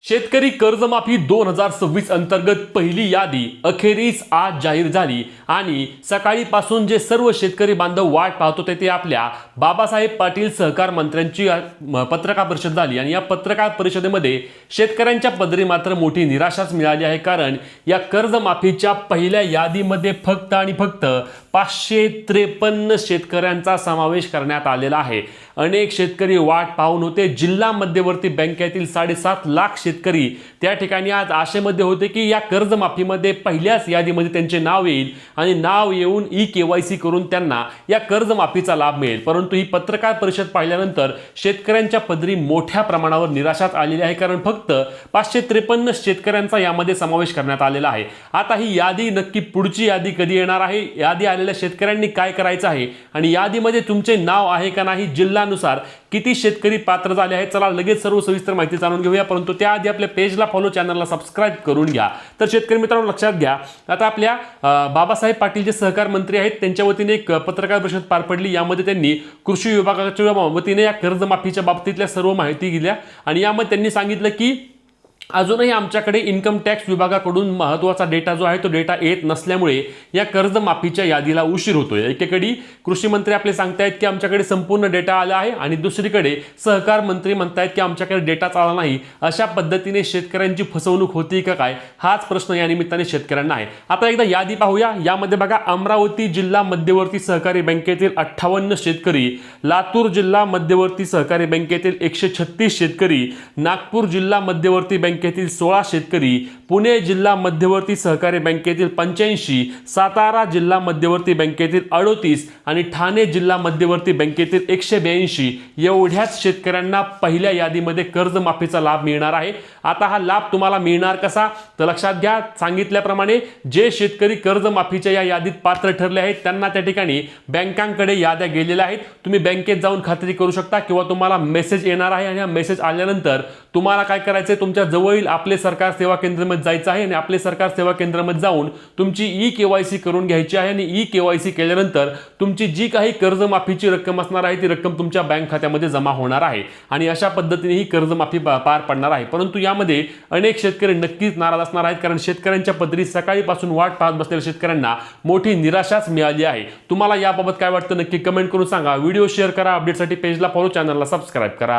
शेतकरी कर्जमाफी 2026 अंतर्गत पहिली यादी अखेरीस आज जाहीर झाली आणि सकाळीपासून जे सर्व शेतकरी बांधव वाट पाहत होते ते आपल्या बाबासाहेब पाटील सहकार मंत्र्यांची पत्रकार परिषद झाली आणि या पत्रकार परिषदेमध्ये शेतकऱ्यांच्या पदरी मात्र मोठी निराशाच मिळाली आहे। कारण या कर्जमाफीच्या पहिल्या यादीमध्ये फक्त आणि फक्त 553 शेतकऱ्यांचा समावेश करण्यात आलेला आहे। अनेक शेतकरी वाट पाहून होते। जिल्हा मध्यवर्ती बँकेतील 7.5 लाख शेतकरी त्या ठिकाणी आज आशेमध्ये होते की या कर्जमाफीमध्ये पहिल्याच यादीमध्ये त्यांचे नाव येईल आणि नाव येऊन ई-केवायसी करून त्यांना या कर्जमाफीचा लाभ मिळेल। परंतु ही पत्रकार परिषद पाहिल्यानंतर शेतकऱ्यांच्या पदरी मोठ्या प्रमाणावर निराशाच आलेली आहे। कारण फक्त 553 शेतकऱ्यांचा यामध्ये समावेश करण्यात आलेला आहे। आता ही यादी नक्की पुढची यादी कधी येणार आहे, यादी आलेल्या शेतकऱ्यांनी काय करायचं आहे आणि यादीमध्ये तुमचे नाव आहे का नाही, जिल्ह्यानुसार किती शेतकरी पात्र झाले आहेत, चला लगेच सर्व सविस्तर माहिती जाणून घेऊया। परंतु त्याआधी आपल्या पेजला फॉलो, चॅनलला सबस्क्राइब करून घ्या। तर शेतकरी मित्रांनो लक्षात घ्या, आता आपल्या बाबासाहेब पाटील जे सहकार मंत्री आहेत त्यांच्या वतीने एक पत्रकार परिषद पार पडली। यामध्ये त्यांनी कृषी विभागाच्या वतीने या कर्जमाफीच्या बाबतीतल्या सर्व माहिती दिल्या आणि यामध्ये त्यांनी सांगितलं की अजूनही आमच्याकडे इन्कम टॅक्स विभागाकडून महत्त्वाचा डेटा जो आहे तो डेटा येत नसल्यामुळे या कर्जमाफीच्या यादीला उशीर होतोय। एकीकडे कृषी मंत्री आपले सांगतायत की आमच्याकडे संपूर्ण डेटा आला आहे आणि दुसरीकडे सहकार मंत्री म्हणतायत की आमच्याकडे डेटाच आला नाही। अशा पद्धतीने शेतकऱ्यांची फसवणूक होती का काय, हाच प्रश्न या निमित्ताने शेतकऱ्यांना आहे। आता एकदा यादी पाहूया। यामध्ये बघा, अमरावती जिल्हा मध्यवर्ती सहकारी बँकेतील 58 शेतकरी, लातूर जिल्हा मध्यवर्ती सहकारी बँकेतील 136 शेतकरी, नागपूर जिल्हा मध्यवर्ती बँकेतील 16 शेतकरी, पुणे जिल्हा मध्यवर्ती सहकारी बँकेतील 85, सातारा जिल्हा मध्यवर्ती बँकेतील 38 आणि ठाणे जिल्हा मध्यवर्ती बँकेतील 182 एवढ्याच शेतकऱ्यांना पहिल्या यादीमध्ये कर्जमाफीचा लाभ मिळणार आहे। आता हा लाभ तुम्हाला मिळणार कसा, तर लक्षात घ्या, सांगितल्याप्रमाणे जे शेतकरी कर्जमाफीच्या या यादीत पात्र ठरले आहेत त्यांना त्या ठिकाणी बँकांकडे याद्या गेलेल्या आहेत। तुम्ही बँकेत जाऊन खात्री करू शकता किंवा तुम्हाला मेसेज येणार आहे आणि हा मेसेज आल्यानंतर तुम्हाला काय करायचं आहे, तुमच्या जवळील आपले सरकार सेवा केंद्रामध्ये जायचं आहे आणि आपले सरकार सेवा केंद्रामध्ये जाऊन तुमची ई-केवायसी करून घ्यायची आहे आणि ई-केवायसी केल्यानंतर तुमची जी काही कर्जमाफीची रक्कम असणार आहे ती रक्कम तुमच्या बँक खात्यामध्ये जमा होणार आहे आणि अशा पद्धतीने ही कर्जमाफी पार पडणार आहे। परंतु यामध्ये अनेक शेतकरी नक्कीच नाराज असणार आहेत, कारण शेतकऱ्यांच्या पदरी सकाळीपासून वाट पाहत बसलेल्या शेतकऱ्यांना मोठी निराशाच मिळाली आहे। तुम्हाला याबाबत काय वाटतं नक्की कमेंट करून सांगा। व्हिडिओ शेअर करा, अपडेटसाठी पेजला फॉलो, चॅनलला सबस्क्राइब करा।